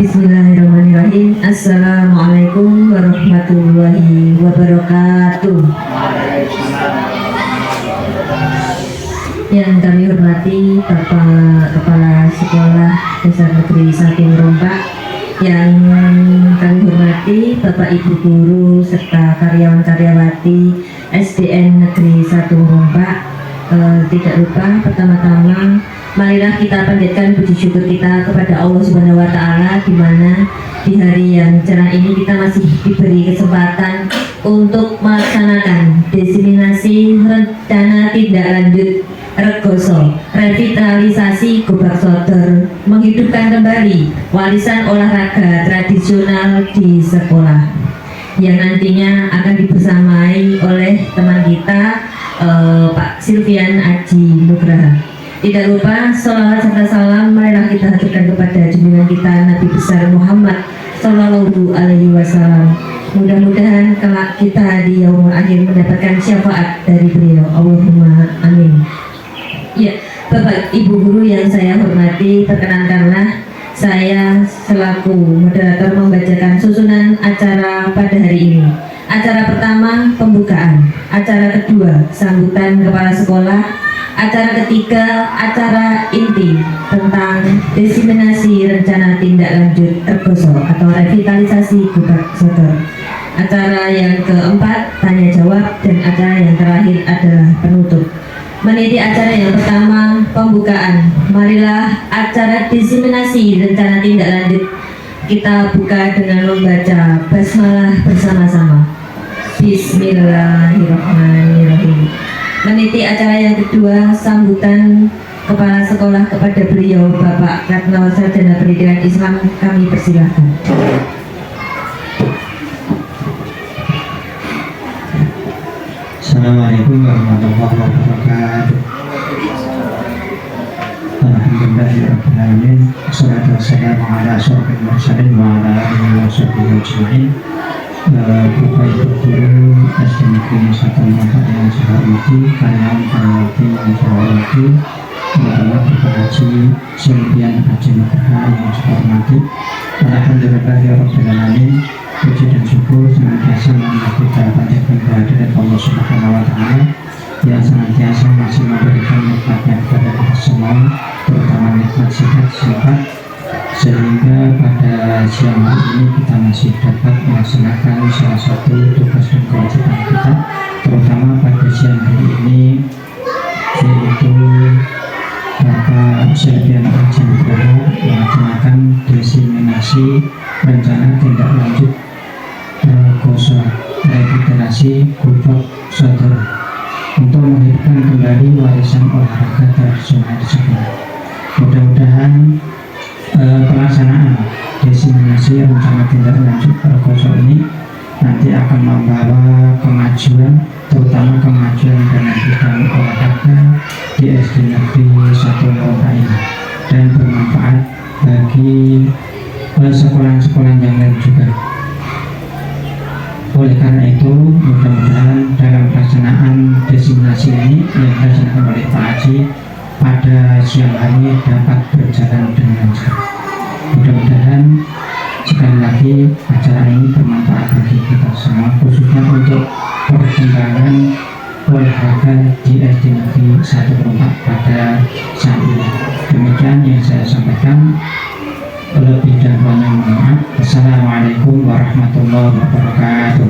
Bismillahirrahmanirrahim. Assalamualaikum warahmatullahi wabarakatuh. Yang kami hormati Bapak Kepala Sekolah Dasar Negeri 1 Rompak, yang kami hormati Bapak Ibu Guru serta karyawan-karyawati SDN Negeri 1 Rompak. Tidak lupa, pertama-tama marilah kita panjatkan puji syukur kita kepada Allah Subhanahu wa Ta'ala, di mana di hari yang cerah ini kita masih diberi kesempatan untuk melaksanakan diseminasi rencana tindak lanjut Regoso, revitalisasi Gobag Sodor, menghidupkan kembali warisan olahraga tradisional di sekolah, yang nantinya akan dibersamai oleh teman kita Pak Silvian Aji Nugraha. Tidak lupa sholawat serta salam marilah kita haturkan kepada junjungan kita Nabi besar Muhammad Sallallahu Alaihi Wasallam. Mudah-mudahan kelak kita di yaumul akhir mendapatkan syafaat dari beliau. Allahumma amin. Ya, Bapak Ibu Guru yang saya hormati, perkenankanlah saya selaku moderator membacakan susunan acara pada hari ini. Acara pertama pembukaan, acara kedua sambutan kepala sekolah, acara ketiga acara inti tentang diseminasi rencana tindak lanjut Regoso atau revitalisasi Gobag Sodor. Acara yang keempat tanya jawab, dan acara yang terakhir adalah penutup. Meniti acara yang pertama pembukaan, marilah acara diseminasi rencana tindak lanjut kita buka dengan membaca basmalah bersama-sama. Bismillahirrahmanirrahim. Meniti acara yang kedua sambutan kepala sekolah kepada beliau Bapak Katnawa Sarjana Pendidikan Islam, kami persilahkan. Assalamualaikum warahmatullahi wabarakatuh. Alhamdulillahirabbil alamin. Wassalatu wassalamu ala asyrofil mursalin wa ala alihi washabihi ajmain. Bapak Ibu Guru SDN Negeri 1 Rompak yang saya hormati, karyawan-karyawati yang saya hormati, Bapak Haji Silvian Aji Nugraha yang saya hormati. Alhamdulillahirabbil alamin. Puji dan syukur senantiasa kita panjatkan kehadirat Allah Subhanahu wa Ta'ala yang senantiasa masih memberikan nikmatnya kepada kita semua, terutama nikmat sehat, sehingga pada siang hari ini kita masih dapat melaksanakan salah satu tugas dan kewajiban kita, terutama pada siang hari ini, yaitu Bapak Silvian Aji Nugraha melaksanakan diseminasi rencana tindak lanjut Regoso revitalisasi Gobag Sodor untuk menghidupkan kembali warisan olahraga tradisional di sekolah. Mudah-mudahan pelaksanaan diseminasi rencana tindak lanjut Regoso ini nanti akan membawa kemajuan, terutama kemajuan dalam bidang olahraga di SD Negeri 1 Rompak ini, dan bermanfaat bagi sekolah-sekolah yang lain juga. Oleh karena itu, mudah-mudahan dalam pelaksanaan diseminasi ini yang dilaksanakan oleh Pak Haji pada siang hari dapat berjalan dengan lancar. Mudah-mudahan sekali lagi acara ini bermanfaat bagi kita semua, khususnya untuk perkembangan olahraga di SD Negeri 1 Rompak pada saat ini. Demikian yang saya sampaikan. Lebih dan banyak mohon maaf. Assalamualaikum warahmatullahi wabarakatuh.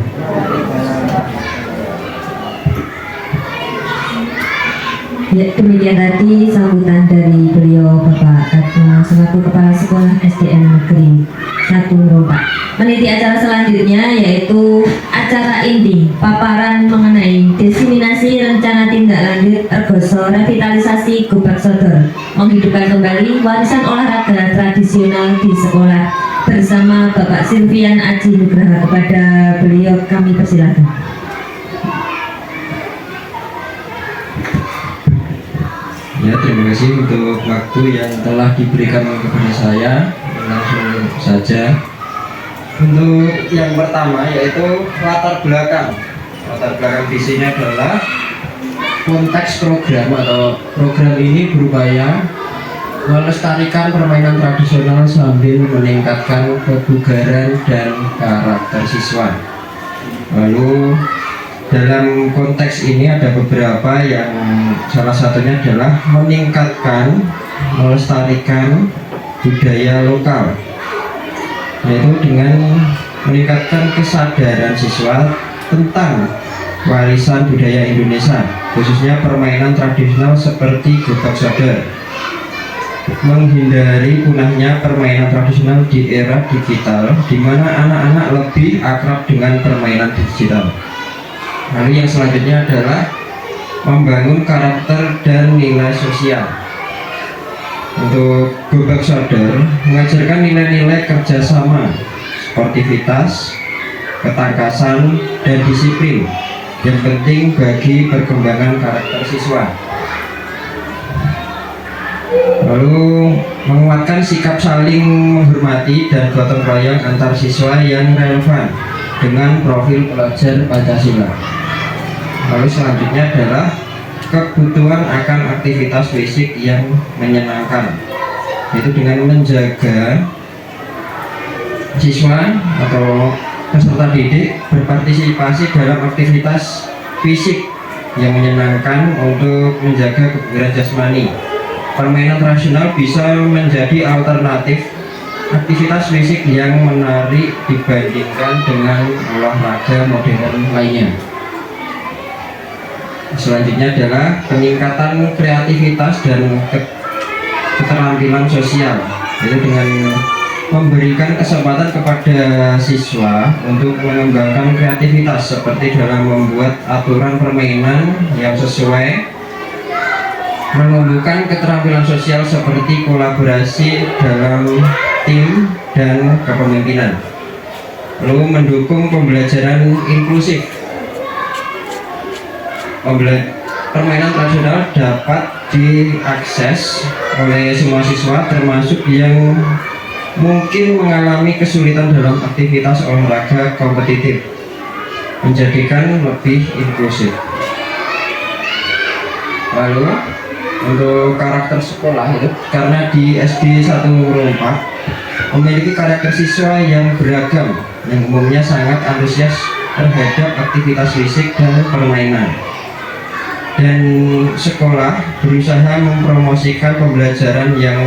Ya, demikian tadi sambutan dari beliau Bapak Katnawa selaku Kepala Sekolah SDN Negeri 1 Rompak. Meniti acara selanjutnya yaitu acara inti paparan mengenai diseminasi rencana tindak lanjut Regoso revitalisasi Gobag Sodor, menghidupkan kembali warisan olahraga tradisional di sekolah, bersama Bapak Silvian Aji Nugraha. Kepada beliau kami persilakan. Ya, terima kasih untuk waktu yang telah diberikan kepada saya. Langsung saja untuk yang pertama, yaitu latar belakang visinya adalah konteks program, atau program ini berupaya melestarikan permainan tradisional sambil meningkatkan kebugaran dan karakter siswa. Lalu dalam konteks ini ada beberapa yang salah satunya adalah meningkatkan, melestarikan budaya lokal, yaitu dengan meningkatkan kesadaran siswa tentang warisan budaya Indonesia, khususnya permainan tradisional seperti gobak sodor, menghindari punahnya permainan tradisional di era digital, di mana anak-anak lebih akrab dengan permainan digital. Lalu yang selanjutnya adalah membangun karakter dan nilai sosial. Untuk gobak sodor mengajarkan nilai-nilai kerjasama, sportivitas, ketangkasan, dan disiplin yang penting bagi perkembangan karakter siswa. Lalu menguatkan sikap saling menghormati dan gotong royong antar siswa yang relevan dengan profil pelajar Pancasila. Lalu selanjutnya adalah kebutuhan akan aktivitas fisik yang menyenangkan, yaitu dengan menjaga siswa atau peserta didik berpartisipasi dalam aktivitas fisik yang menyenangkan untuk menjaga kebugaran jasmani. Permainan tradisional bisa menjadi alternatif aktivitas fisik yang menarik dibandingkan dengan olahraga modern lainnya. Selanjutnya adalah peningkatan kreativitas dan keterampilan sosial, yaitu dengan memberikan kesempatan kepada siswa untuk mengembangkan kreativitas seperti dalam membuat aturan permainan yang sesuai, menumbuhkan keterampilan sosial seperti kolaborasi dalam tim dan kepemimpinan, lalu mendukung pembelajaran inklusif. Permainan tradisional dapat diakses oleh semua siswa, termasuk yang mungkin mengalami kesulitan dalam aktivitas olahraga kompetitif, menjadikan lebih inklusif. Lalu untuk karakter sekolah itu, karena di SD 1 Rompak memiliki karakter siswa yang beragam, yang umumnya sangat antusias terhadap aktivitas fisik dan permainan, dan sekolah berusaha mempromosikan pembelajaran yang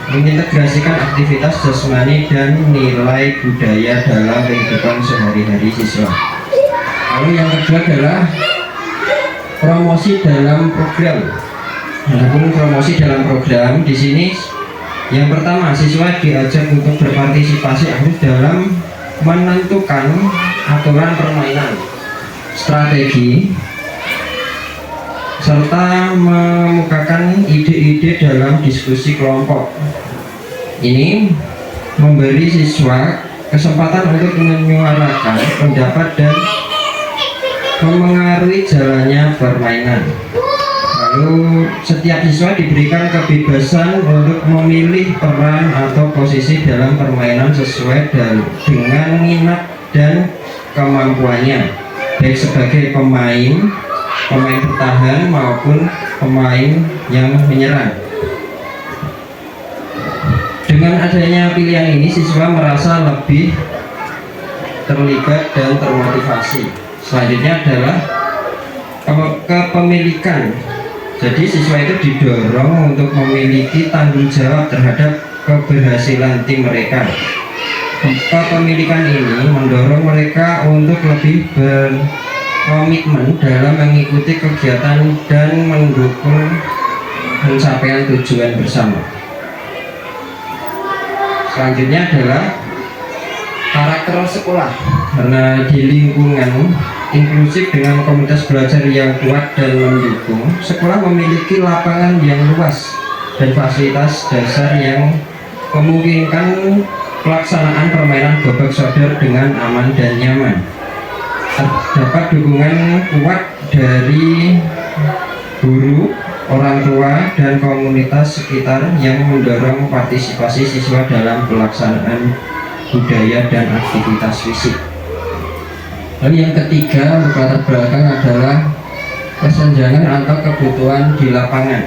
mengintegrasikan aktivitas jasmani dan nilai budaya dalam kehidupan sehari-hari siswa. Lalu yang kedua adalah promosi dalam program. Adapun promosi dalam program di sini, yang pertama, siswa diajak untuk berpartisipasi aktif dalam menentukan aturan permainan, strategi, serta mengemukakan ide-ide dalam diskusi kelompok. Ini memberi siswa kesempatan untuk menyuarakan pendapat dan memengaruhi jalannya permainan. Lalu setiap siswa diberikan kebebasan untuk memilih peran atau posisi dalam permainan sesuai dengan minat dan kemampuannya, baik sebagai pemain bertahan maupun pemain yang menyerang. Dengan adanya pilihan ini, siswa merasa lebih terlibat dan termotivasi. Selanjutnya adalah kepemilikan. Jadi siswa itu didorong untuk memiliki tanggung jawab terhadap keberhasilan tim mereka. Kepemilikan ini mendorong mereka untuk lebih berkomitmen dalam mengikuti kegiatan dan mendukung pencapaian tujuan bersama. Selanjutnya adalah karakter sekolah, karena di lingkungan inklusif dengan komunitas belajar yang kuat dan mendukung, sekolah memiliki lapangan yang luas dan fasilitas dasar yang memungkinkan pelaksanaan permainan gobak sodor dengan aman dan nyaman. Terdapat dukungan kuat dari guru, orang tua, dan komunitas sekitar yang mendorong partisipasi siswa dalam pelaksanaan budaya dan aktivitas fisik. Lalu yang ketiga untuk latar belakang adalah kesenjangan atau kebutuhan di lapangan.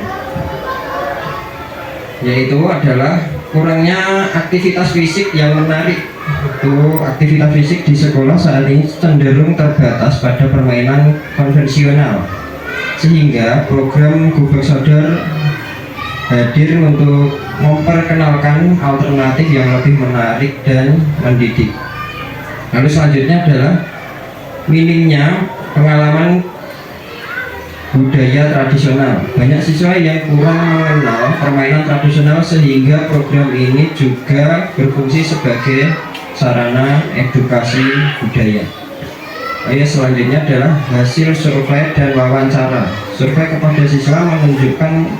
yaitu adalah kurangnya aktivitas fisik yang menarik. Itu aktivitas fisik di sekolah saat ini cenderung terbatas pada permainan konvensional, sehingga program Gubag Sodor hadir untuk memperkenalkan alternatif yang lebih menarik dan mendidik. Lalu selanjutnya adalah minimnya pengalaman budaya tradisional. Banyak siswa yang kurang mengenal permainan tradisional, sehingga program ini juga berfungsi sebagai sarana edukasi budaya. Selanjutnya adalah hasil survei dan wawancara. Survei kepada siswa menunjukkan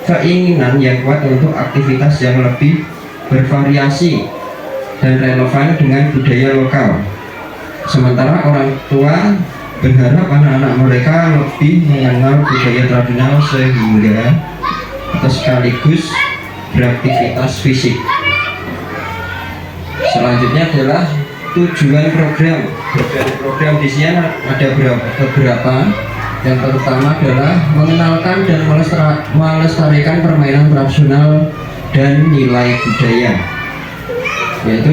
keinginan yang kuat untuk aktivitas yang lebih bervariasi dan relevan dengan budaya lokal. Sementara orang tua berharap anak-anak mereka lebih mengenal budaya tradisional sehingga atau sekaligus beraktivitas fisik. Selanjutnya adalah tujuan program. Program di sini ada beberapa. Yang pertama adalah mengenalkan dan melestarikan permainan tradisional dan nilai budaya, yaitu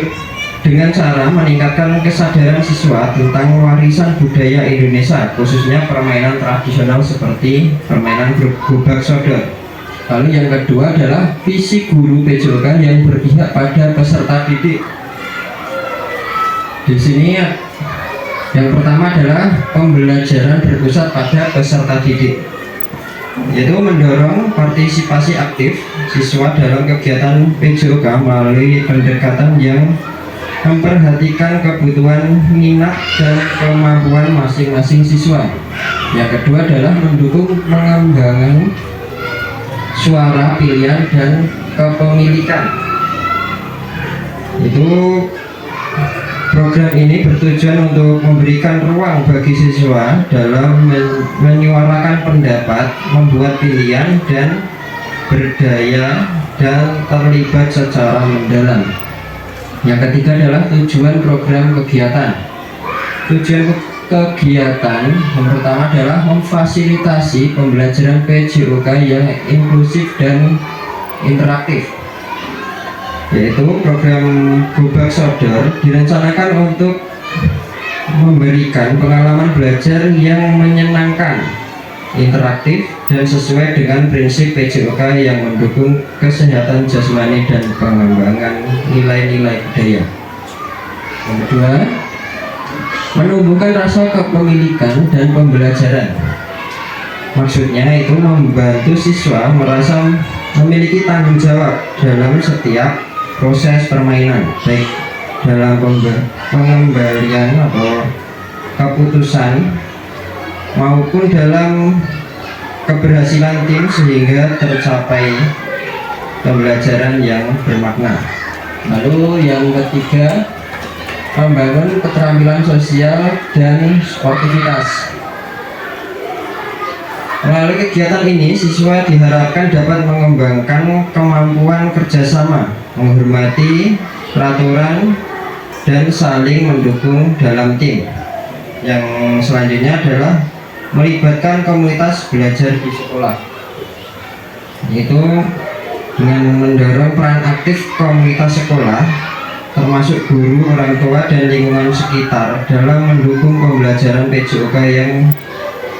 dengan cara meningkatkan kesadaran siswa tentang warisan budaya Indonesia, khususnya permainan tradisional seperti permainan Gubag Sodor. Lalu yang kedua adalah visi guru PJOK yang berpihak pada peserta didik. Di sini yang pertama adalah pembelajaran berpusat pada peserta didik, yaitu mendorong partisipasi aktif siswa dalam kegiatan PJOK melalui pendekatan yang memperhatikan kebutuhan, minat, dan kemampuan masing-masing siswa. Yang kedua adalah mendukung pengembangan suara pilihan dan kepemilikan. Itu program ini bertujuan untuk memberikan ruang bagi siswa dalam menyuarakan pendapat, membuat pilihan, dan berdaya dan terlibat secara mendalam. Yang ketiga adalah tujuan program kegiatan. Tujuan kegiatan yang pertama adalah memfasilitasi pembelajaran PJOK yang inklusif dan interaktif, yaitu program Gubag Sodor direncanakan untuk memberikan pengalaman belajar yang menyenangkan, interaktif, dan sesuai dengan prinsip PJOK yang mendukung kesehatan jasmani dan pengembangan nilai-nilai budaya. Yang kedua, menumbuhkan rasa kepemilikan dan pembelajaran. Maksudnya itu membantu siswa merasa memiliki tanggung jawab dalam setiap proses permainan, baik dalam pengembalian atau keputusan maupun dalam keberhasilan tim, sehingga tercapai pembelajaran yang bermakna. Lalu yang ketiga, membangun keterampilan sosial dan sportivitas. Melalui kegiatan ini, siswa diharapkan dapat mengembangkan kemampuan kerjasama, menghormati peraturan, dan saling mendukung dalam tim. Yang selanjutnya adalah melibatkan komunitas belajar di sekolah, yaitu dengan mendorong peran aktif komunitas sekolah, termasuk guru, orang tua, dan lingkungan sekitar dalam mendukung pembelajaran PJOK yang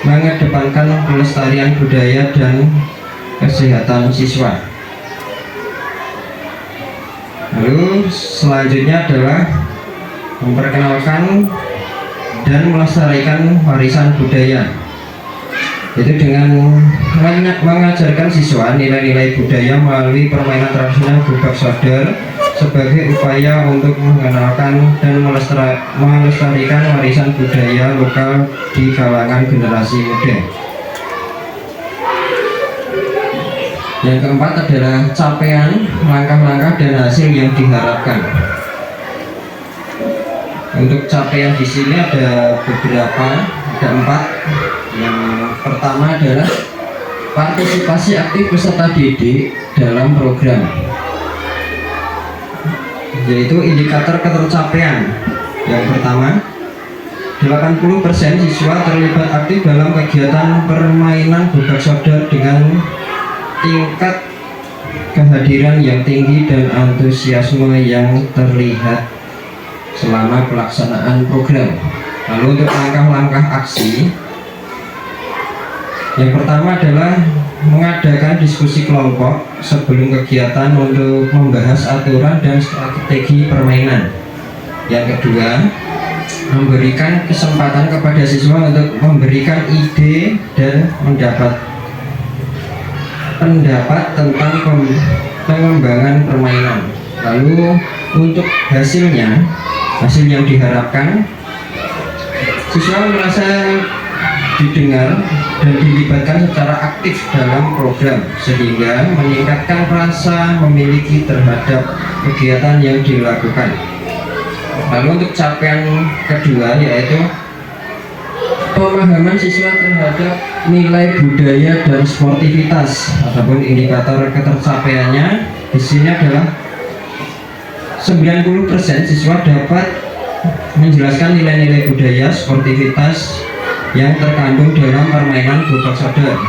mengedepankan pelestarian budaya dan kesehatan siswa. Lalu selanjutnya adalah memperkenalkan dan melestarikan warisan budaya, yaitu dengan mengajarkan siswa nilai-nilai budaya melalui permainan tradisional Gubag Sodor sebagai upaya untuk mengenalkan dan melestarikan warisan budaya lokal di kalangan generasi muda. Yang keempat adalah capaian, langkah-langkah, dan hasil yang diharapkan. Untuk capaian di sini ada beberapa, ada 4. Yang pertama adalah partisipasi aktif peserta didik dalam program, yaitu indikator ketercapaian. Yang pertama, 80% siswa terlibat aktif dalam kegiatan permainan Gubag Sodor dengan tingkat kehadiran yang tinggi dan antusiasme yang terlihat selama pelaksanaan program. Lalu untuk langkah-langkah aksi, yang pertama adalah mengadakan diskusi kelompok sebelum kegiatan untuk membahas aturan dan strategi permainan. Yang kedua, memberikan kesempatan kepada siswa untuk memberikan ide dan mendapat pendapat tentang pengembangan permainan. Lalu untuk hasil yang diharapkan, siswa merasa didengar dan dilibatkan secara aktif dalam program sehingga meningkatkan rasa memiliki terhadap kegiatan yang dilakukan. Lalu untuk capaian kedua yaitu pemahaman siswa terhadap nilai budaya dan sportivitas. Adapun indikator ketercapaiannya di sini adalah 90% siswa dapat menjelaskan nilai-nilai budaya sportivitas yang terkandung dalam permainan Botok Sodor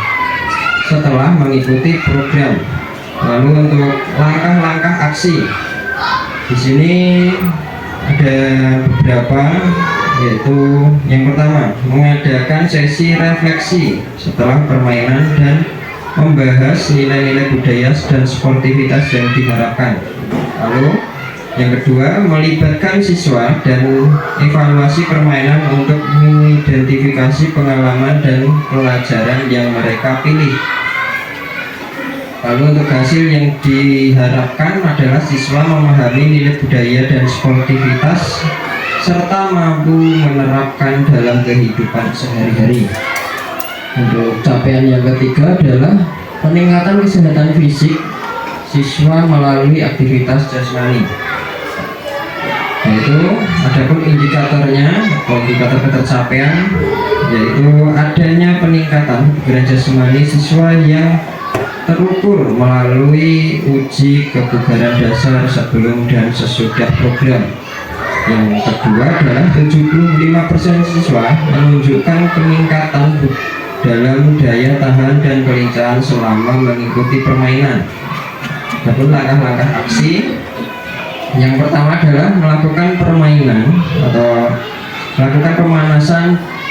setelah mengikuti program. Lalu untuk langkah-langkah aksi, di sini ada beberapa, yaitu yang pertama mengadakan sesi refleksi setelah permainan dan membahas nilai-nilai budaya dan sportivitas yang diharapkan. Lalu yang kedua, melibatkan siswa dan evaluasi permainan untuk mengidentifikasi pengalaman dan pelajaran yang mereka pilih. Lalu untuk hasil yang diharapkan adalah siswa memahami nilai budaya dan sportivitas serta mampu menerapkan dalam kehidupan sehari-hari. Untuk capaian yang ketiga adalah peningkatan kesehatan fisik siswa melalui aktivitas jasmani. Yaitu adapun indikatornya atau indikator ketercapaian yaitu adanya peningkatan kebugaran jasmani siswa yang terukur melalui uji kebugaran dasar sebelum dan sesudah program. Yang kedua adalah 75% siswa menunjukkan peningkatan dalam daya tahan dan kelincahan selama mengikuti permainan. Adapun langkah-langkah aksi, yang pertama adalah melakukan permainan atau melakukan pemanasan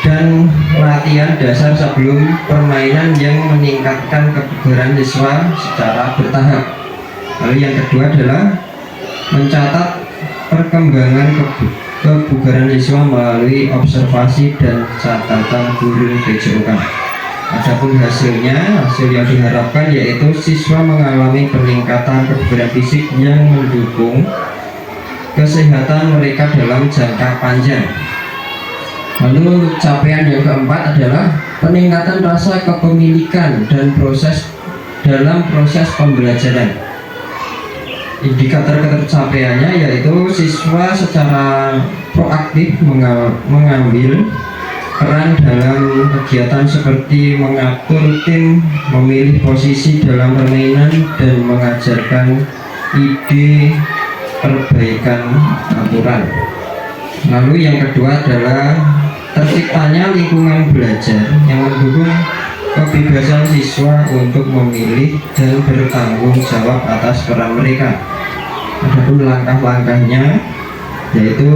dan latihan dasar sebelum permainan yang meningkatkan kebugaran siswa secara bertahap. Lalu yang kedua adalah mencatat perkembangan kebugaran siswa melalui observasi dan catatan guru PJOK. Adapun hasil yang diharapkan yaitu siswa mengalami peningkatan kebugaran fisik yang mendukung kesehatan mereka dalam jangka panjang. Lalu untuk capaian yang keempat adalah peningkatan rasa kepemilikan dan dalam proses pembelajaran. Indikator ketercapaiannya yaitu siswa secara proaktif mengambil peran dalam kegiatan seperti mengatur tim, memilih posisi dalam permainan, dan mengajarkan ide perbaikan aturan. Lalu yang kedua adalah terciptanya lingkungan belajar yang mendukung kebebasan siswa untuk memilih dan bertanggung jawab atas peran mereka. Adapun langkah-langkahnya yaitu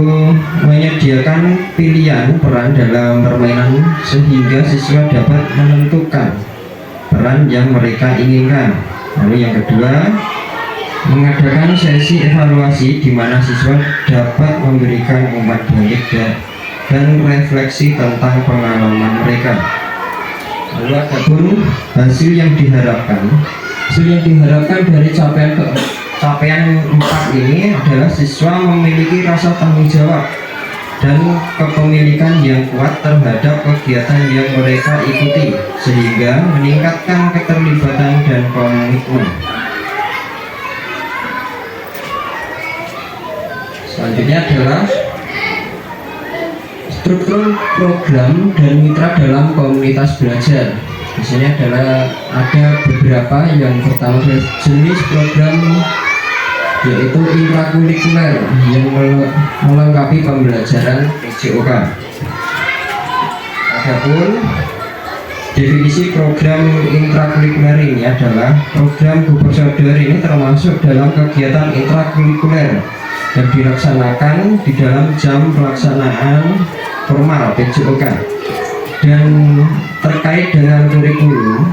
menyediakan pilihan peran dalam permainan sehingga siswa dapat menentukan peran yang mereka inginkan. Lalu yang kedua, mengadakan sesi evaluasi di mana siswa dapat memberikan umpan balik dan refleksi tentang pengalaman mereka. Lalu adapun hasil yang diharapkan dari capaian 4 ini adalah siswa memiliki rasa tanggung jawab dan kepemilikan yang kuat terhadap kegiatan yang mereka ikuti sehingga meningkatkan keterlibatan dan komitmen. Selanjutnya adalah struktur program dan mitra dalam komunitas belajar. Di sini adalah ada beberapa. Yang pertama jenis program yaitu intrakurikuler yang melengkapi pembelajaran PJOK. Adapun Definisi program intrakurikuler ini adalah program gugur sodor ini termasuk dalam kegiatan intrakurikuler yang dilaksanakan di dalam jam pelaksanaan formal PJOK dan terkait dengan kurikulum.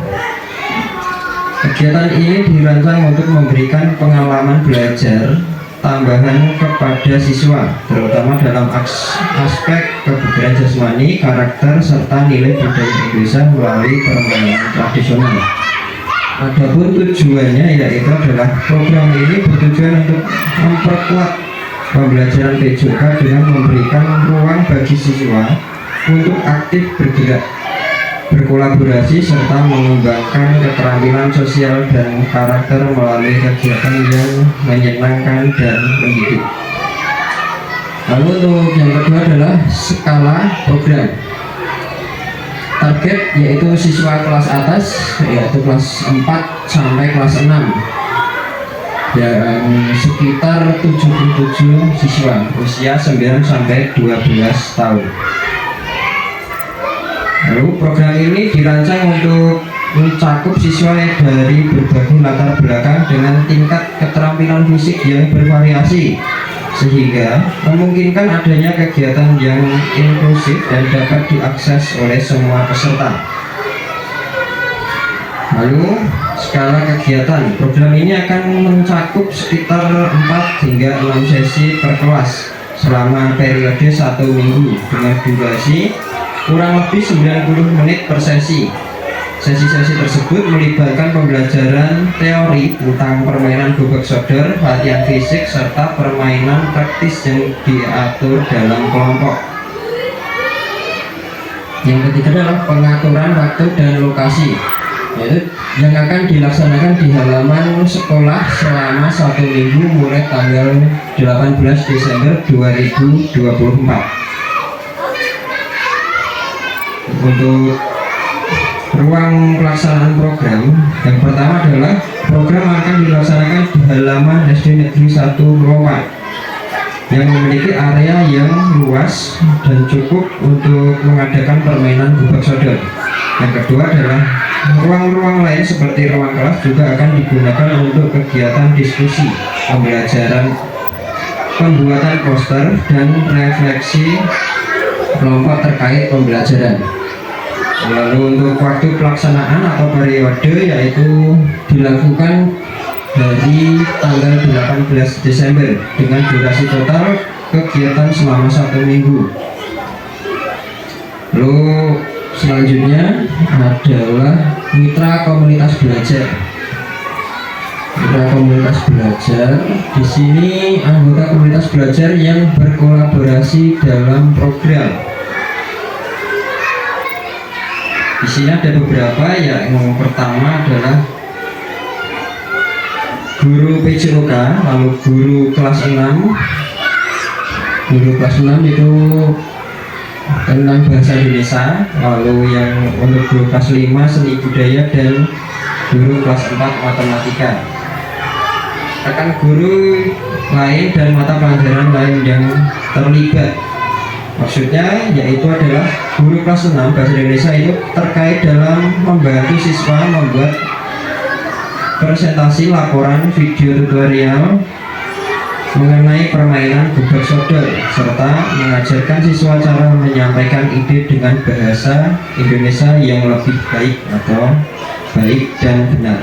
Kegiatan ini dirancang untuk memberikan pengalaman belajar tambahan kepada siswa, terutama dalam aspek kebudayaan jasmani, karakter, serta nilai budaya Indonesia melalui permainan tradisional. Adapun tujuannya yaitu adalah program ini bertujuan untuk memperkuat pembelajaran PJOK dengan memberikan ruang bagi siswa untuk aktif bergerak, berkolaborasi, serta mengembangkan keterampilan sosial dan karakter melalui kegiatan yang menyenangkan dan mendidik. Lalu untuk yang kedua adalah skala program. Target yaitu siswa kelas atas, yaitu kelas 4 sampai kelas 6, yang sekitar 77 siswa usia 9 sampai 12 tahun. Lalu program ini dirancang untuk mencakup siswa dari berbagai latar belakang dengan tingkat keterampilan fisik yang bervariasi, sehingga memungkinkan adanya kegiatan yang inklusif dan dapat diakses oleh semua peserta. Lalu skala kegiatan program ini akan mencakup sekitar 4 hingga 6 sesi per kelas selama periode 1 minggu dengan durasi kurang lebih 90 menit per sesi. Sesi-sesi tersebut melibatkan pembelajaran teori tentang permainan gobak sodor, latihan fisik, serta permainan praktis yang diatur dalam kelompok. Yang ketiga adalah pengaturan waktu dan lokasi, yaitu yang akan dilaksanakan di halaman sekolah selama 1 minggu mulai tanggal 18 Desember 2024. Untuk ruang pelaksanaan program, yang pertama adalah program akan dilaksanakan di halaman SD Negeri 1 Lowak yang memiliki area yang luas dan cukup untuk mengadakan permainan gobak sodor. Yang kedua adalah ruang-ruang lain seperti ruang kelas juga akan digunakan untuk kegiatan diskusi, pembelajaran, pembuatan poster, dan refleksi kelompok terkait pembelajaran. Lalu untuk waktu pelaksanaan atau periode yaitu dilakukan dari tanggal 18 Desember dengan durasi total kegiatan selama 1 minggu. Lalu selanjutnya adalah mitra komunitas belajar. Mitra komunitas belajar di sini anggota komunitas belajar yang berkolaborasi dalam program. Di sini ada beberapa, yang pertama adalah guru PJOK, lalu guru kelas 6. Guru kelas 6 itu tentang bahasa Indonesia, lalu yang untuk guru kelas 5 seni budaya, dan guru kelas 4 matematika. Akan guru lain dan mata pelajaran lain yang terlibat, maksudnya yaitu adalah guru kelas 6 bahasa Indonesia itu terkait dalam membantu siswa membuat presentasi laporan video tutorial mengenai permainan gobak sodor, serta mengajarkan siswa cara menyampaikan ide dengan bahasa Indonesia yang lebih baik atau baik dan benar.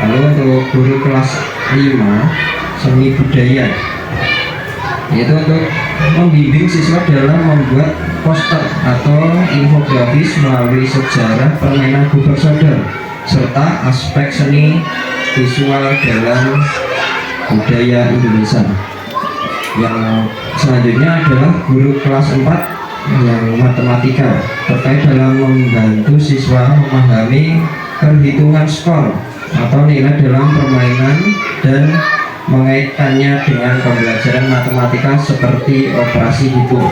Lalu untuk guru kelas 5 seni budaya, yaitu untuk membimbing siswa dalam membuat poster atau infografis melalui sejarah permainan gobak sodor serta aspek seni visual dalam budaya Indonesia. Yang selanjutnya adalah guru kelas 4 yang matematika, terkait dalam membantu siswa memahami perhitungan skor atau nilai dalam permainan dan mengaitkannya dengan pembelajaran matematika seperti operasi hitung.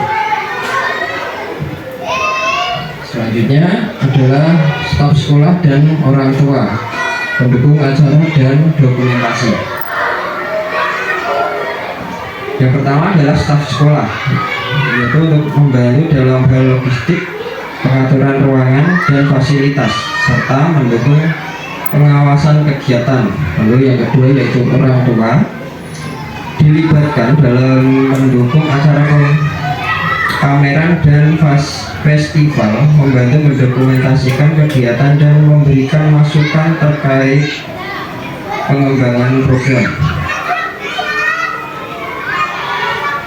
Selanjutnya adalah staf sekolah dan orang tua, pendukung acara dan dokumentasi. Yang pertama adalah staf sekolah, yaitu untuk membantu dalam hal logistik pengaturan ruangan dan fasilitas, serta mendukung pengawasan kegiatan. Lalu yang kedua yaitu orang tua dilibatkan dalam mendukung acara pameran dan festival, membantu mendokumentasikan kegiatan dan memberikan masukan terkait pengembangan program.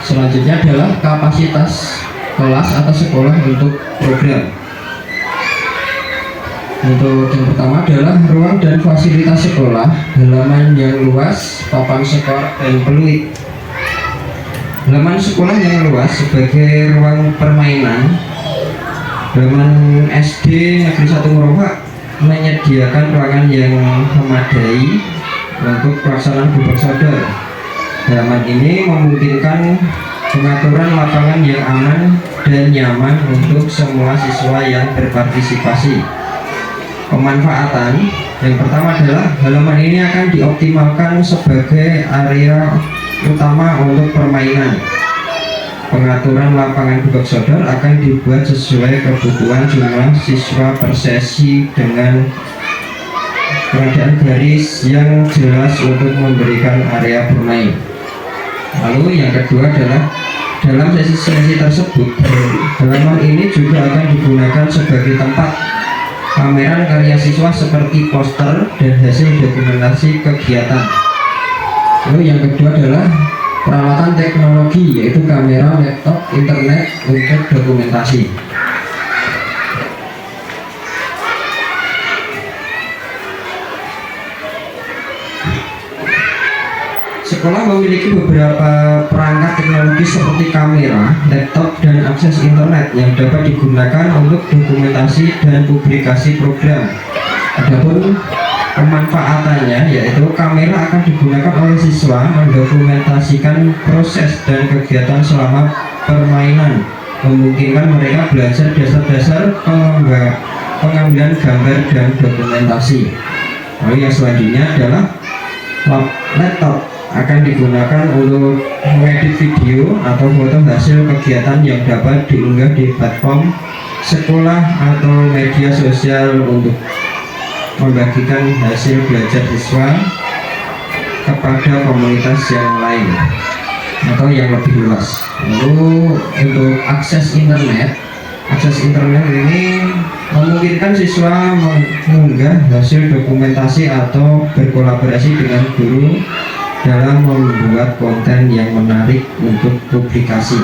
Selanjutnya adalah kapasitas kelas atau sekolah untuk program. Untuk yang pertama adalah ruang dan fasilitas sekolah, halaman yang luas, papan skor, dan peluit. Halaman sekolah yang luas sebagai ruang permainan. Halaman SD Negeri 1 Merombak menyediakan ruangan yang memadai untuk pelaksanaan bubak sodor. Halaman ini memungkinkan pengaturan lapangan yang aman dan nyaman untuk semua siswa yang berpartisipasi. Pemanfaatan yang pertama adalah halaman ini akan dioptimalkan sebagai area utama untuk permainan. Pengaturan lapangan bubak sodor akan dibuat sesuai kebutuhan jumlah siswa per sesi dengan keadaan garis yang jelas untuk memberikan area bermain. Lalu yang kedua adalah dalam sesi-sesi tersebut, halaman ini juga akan digunakan sebagai tempat pameran karya siswa seperti poster dan hasil dokumentasi kegiatan. Lalu yang kedua adalah peralatan teknologi, yaitu kamera, laptop, internet untuk dokumentasi. Sekolah memiliki beberapa perangkat teknologi seperti kamera, laptop, dan akses internet yang dapat digunakan untuk dokumentasi dan publikasi program. Adapun pemanfaatannya yaitu kamera akan digunakan oleh siswa mendokumentasikan proses dan kegiatan selama permainan, memungkinkan mereka belajar dasar-dasar pengambilan gambar dan dokumentasi. Lalu yang selanjutnya adalah laptop akan digunakan untuk mengedit video atau foto hasil kegiatan yang dapat diunggah di platform sekolah atau media sosial untuk membagikan hasil belajar siswa kepada komunitas yang lain atau yang lebih luas. Lalu untuk akses internet ini memungkinkan siswa mengunggah hasil dokumentasi atau berkolaborasi dengan guru dalam membuat konten yang menarik untuk publikasi.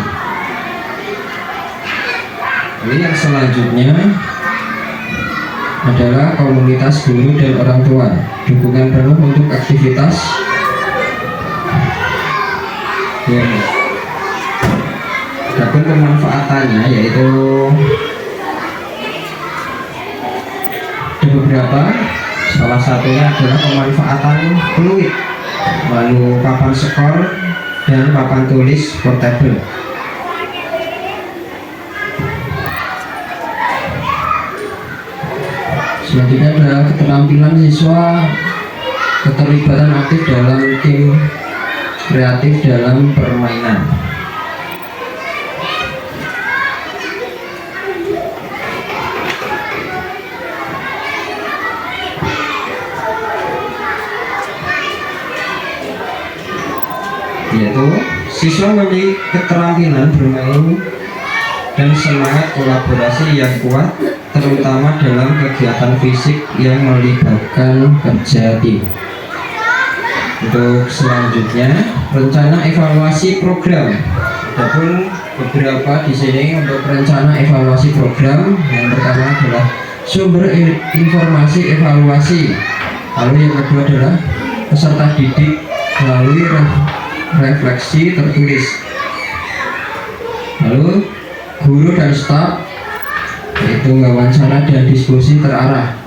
Ini yang selanjutnya adalah komunitas guru dan orang tua, dukungan penuh untuk aktivitas yang adapun pemanfaatannya yaitu ada beberapa, salah satunya adalah pemanfaatan peluit, lalu papan skor dan papan tulis portable. Selanjutnya adalah keterampilan siswa, keterlibatan aktif dalam tim kreatif dalam permainan. Yaitu siswa memiliki keterampilan bermain dan semangat kolaborasi yang kuat, terutama dalam kegiatan fisik yang melibatkan kerja tim. Untuk selanjutnya, rencana evaluasi program. Adapun beberapa di sini untuk rencana evaluasi program. Yang pertama adalah sumber informasi evaluasi. Lalu yang kedua adalah peserta didik melalui refleksi tertulis. Lalu guru dan staf, yaitu wawancara dan diskusi terarah.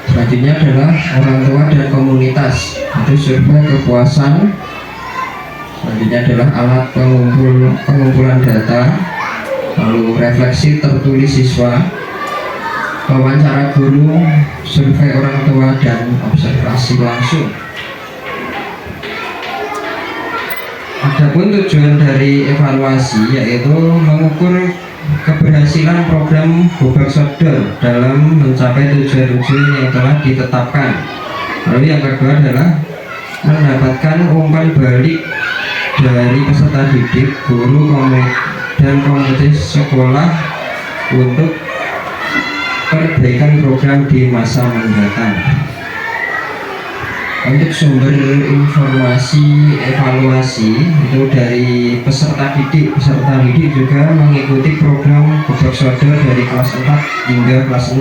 Selanjutnya adalah orang tua dan komunitas, itu survei kepuasan. Selanjutnya adalah alat pengumpulan data, lalu refleksi tertulis siswa, wawancara guru, survei orang tua, dan observasi langsung. Adapun tujuan dari evaluasi yaitu mengukur keberhasilan program Gobag Sodor dalam mencapai tujuan-tujuan yang telah ditetapkan. Lalu yang kedua adalah mendapatkan umpan balik dari peserta didik, guru, dan komunitas sekolah untuk perbaikan program di masa mendatang. Untuk sumber informasi evaluasi itu dari peserta didik juga mengikuti program Gobag Sodor dari kelas 4 hingga kelas 6.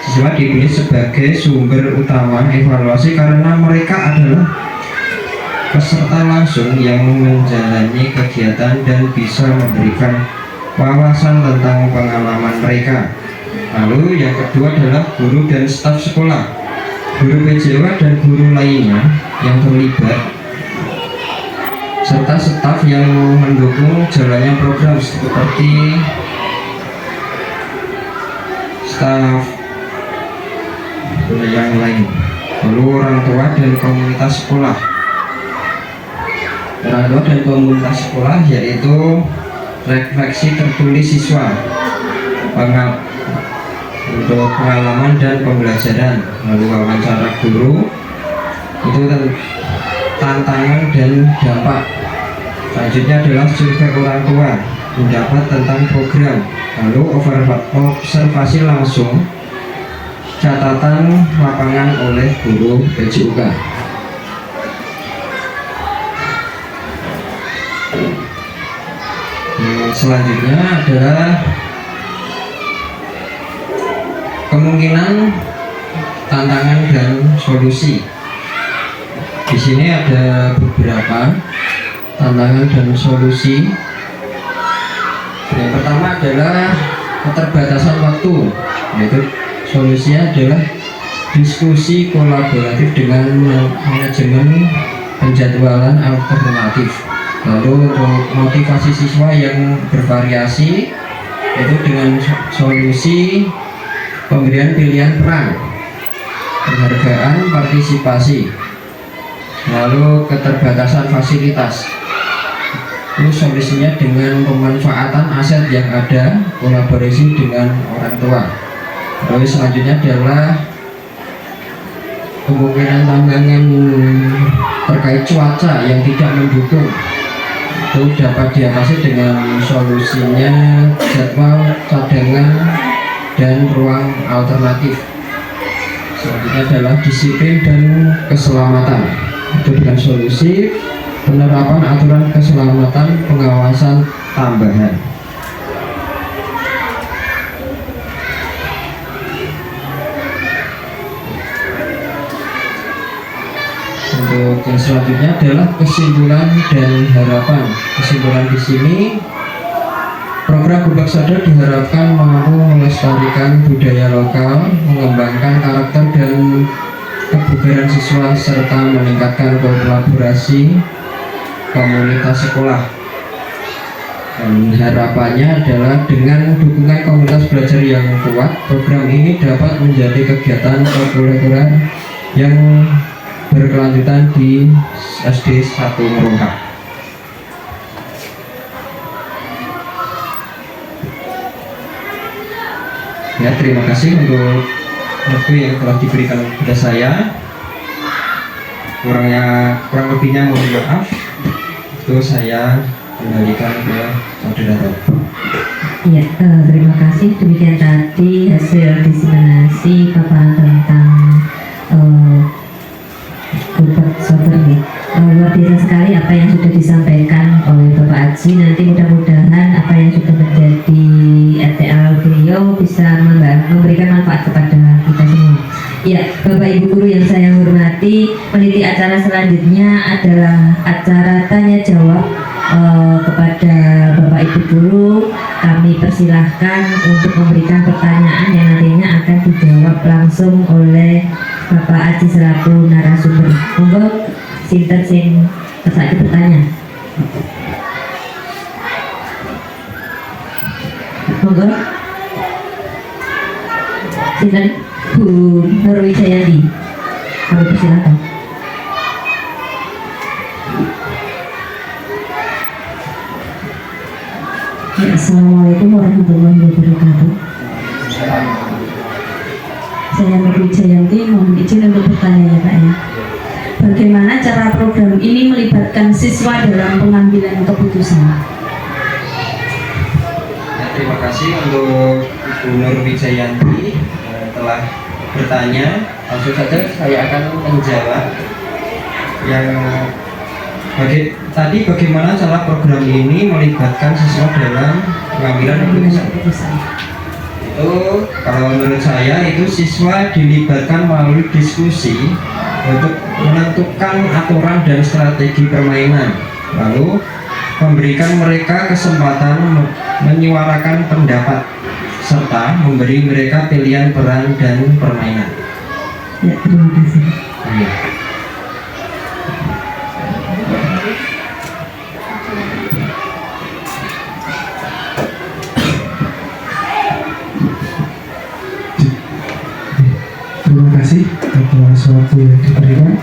Siswa dipilih sebagai sumber utama evaluasi karena mereka adalah peserta langsung yang menjalani kegiatan dan bisa memberikan wawasan tentang pengalaman mereka. Lalu yang kedua adalah guru dan staf sekolah. Guru PJW dan guru lainnya yang terlibat serta staf yang mendukung jalannya program seperti staf yang lain, lalu orang tua dan komunitas sekolah. Orang tua dan komunitas sekolah yaitu refleksi tertulis siswa, untuk pengalaman dan pembelajaran, lalu wawancara guru itu tantangan dan dampak. Selanjutnya adalah survei orang tua, pendapat tentang program, lalu observasi langsung, catatan lapangan oleh guru PJUK. Selanjutnya adalah kemungkinan, tantangan, dan solusi. Di sini ada beberapa tantangan dan solusi. Yang pertama adalah keterbatasan waktu, yaitu solusinya adalah diskusi kolaboratif dengan manajemen penjadwalan alternatif. Lalu untuk motivasi siswa yang bervariasi, yaitu dengan solusi pemberian pilihan peran, penghargaan partisipasi, lalu keterbatasan fasilitas. Itu solusinya dengan pemanfaatan aset yang ada, kolaborasi dengan orang tua. Lalu selanjutnya adalah kemungkinan tantangan terkait cuaca yang tidak mendukung. Itu dapat diatasi dengan solusinya jadwal cadangan dan ruang alternatif. Selanjutnya adalah disiplin dan keselamatan. Itu dengan solusi penerapan aturan keselamatan pengawasan tambahan. Untuk yang selanjutnya adalah kesimpulan dan harapan. Kesimpulan di sini, program Gobag Sodor diharapkan mampu melestarikan budaya lokal, mengembangkan karakter dan kebugaran siswa, serta meningkatkan kolaborasi komunitas sekolah. Dan harapannya adalah dengan dukungan komunitas belajar yang kuat, program ini dapat menjadi kegiatan kurikuler yang berkelanjutan di SD 1 Merungkah. Ya, terima kasih untuk waktu yang telah diberikan kepada saya. Kurang lebihnya mohon maaf. Itu saya kembalikan ke moderator. Ya, terima kasih. Demikian tadi hasil diseminasi paparan tentang Gobag Sodor ya. Luar biasa sekali apa yang sudah disampaikan oleh Bapak Aji. Nanti mudah-mudahan apa yang sudah menjadi RTL beliau bisa memberikan manfaat kepada kita semua. Ya, Bapak Ibu guru yang saya hormati, meniti acara selanjutnya adalah acara tanya jawab kepada Bapak Ibu guru. Kami persilahkan untuk memberikan pertanyaan yang nantinya akan dijawab langsung oleh Bapak Aji selaku narasumber. Monggo sinten sing kersake bertanya. Monggo. Sinten Bu Nurwijayandi. Kami persilahkan. Ya, Assalamualaikum warahmatullahi wabarakatuh. Saya Nur Wijayanti, mohon izin untuk bertanya ya Pak ya. Bagaimana cara program ini melibatkan siswa dalam pengambilan keputusan? Ya, terima kasih untuk Ibu Nur Wijayanti telah bertanya. Langsung saja saya akan menjawab. Tadi bagaimana cara program ini melibatkan siswa dalam pengambilan keputusan? Itu kalau menurut saya itu siswa dilibatkan melalui diskusi untuk menentukan aturan dan strategi permainan, lalu memberikan mereka kesempatan menyuarakan pendapat serta memberi mereka pilihan peran dan permainan. Ya, terima kasih. Ya. Terima kasih atas waktu yang diberikan.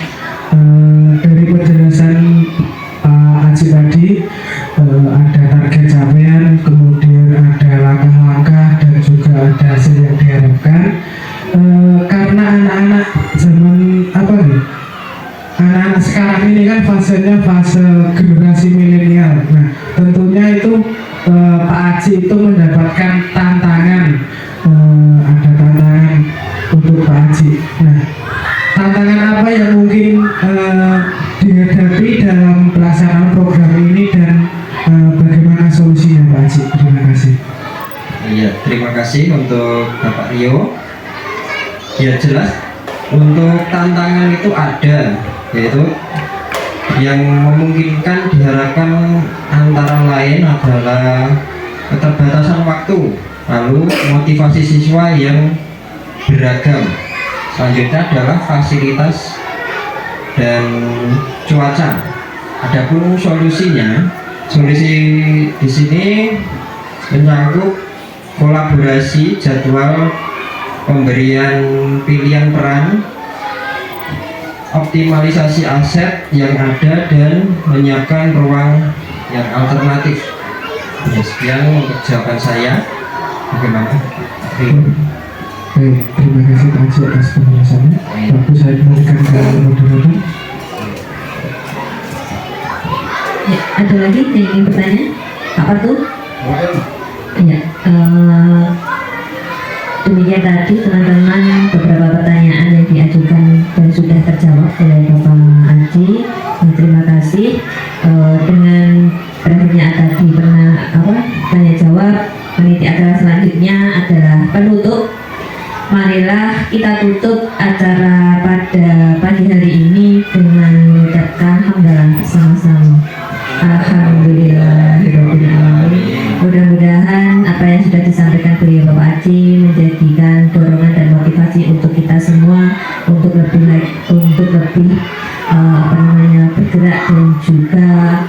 Dari penjelasan Pak Aji tadi, ada target capaian, kemudian ada langkah-langkah dan juga ada hasil yang diharapkan. Karena anak-anak zaman anak-anak sekarang ini kan fasenya fase generasi milenial. Nah, tentunya itu Pak Aji itu mendapatkan tantangan, ada tantangan untuk Pak Haji. Nah, tantangan apa yang mungkin dihadapi dalam pelaksanaan program ini dan bagaimana solusinya Pak Haji? Terima kasih. Iya, terima kasih untuk Bapak Rio. Ya jelas untuk tantangan itu ada, yaitu yang memungkinkan diharapkan antara lain adalah keterbatasan waktu, lalu motivasi siswa yang beragam. Selanjutnya adalah fasilitas dan cuaca. Adapun solusinya, solusi di sini menyangkut kolaborasi jadwal pemberian pilihan peran, optimalisasi aset yang ada dan menyiapkan ruang yang alternatif. Ya, sekian untuk jawaban saya. Bagaimana? Baik, terima kasih Pak Haji atas penjelasannya. Waktu saya kembalikan ke moderator. Ya, ada lagi yang ingin bertanya? Apa tuh? Ya, demikian tadi teman-teman beberapa pertanyaan yang diajukan dan sudah terjawab oleh Bapak Haji. Terima kasih. Dengan berakhirnya tadi tanya jawab, panitia acara selanjutnya adalah penutup. Marilah kita tutup acara pada pagi hari ini dengan mengucapkan hamdalah bersama-sama. Alhamdulillahirobbilalamin. Mudah-mudahan apa yang sudah disampaikan beliau Bapak Haji menjadikan dorongan dan motivasi untuk kita semua untuk lebih bergerak dan juga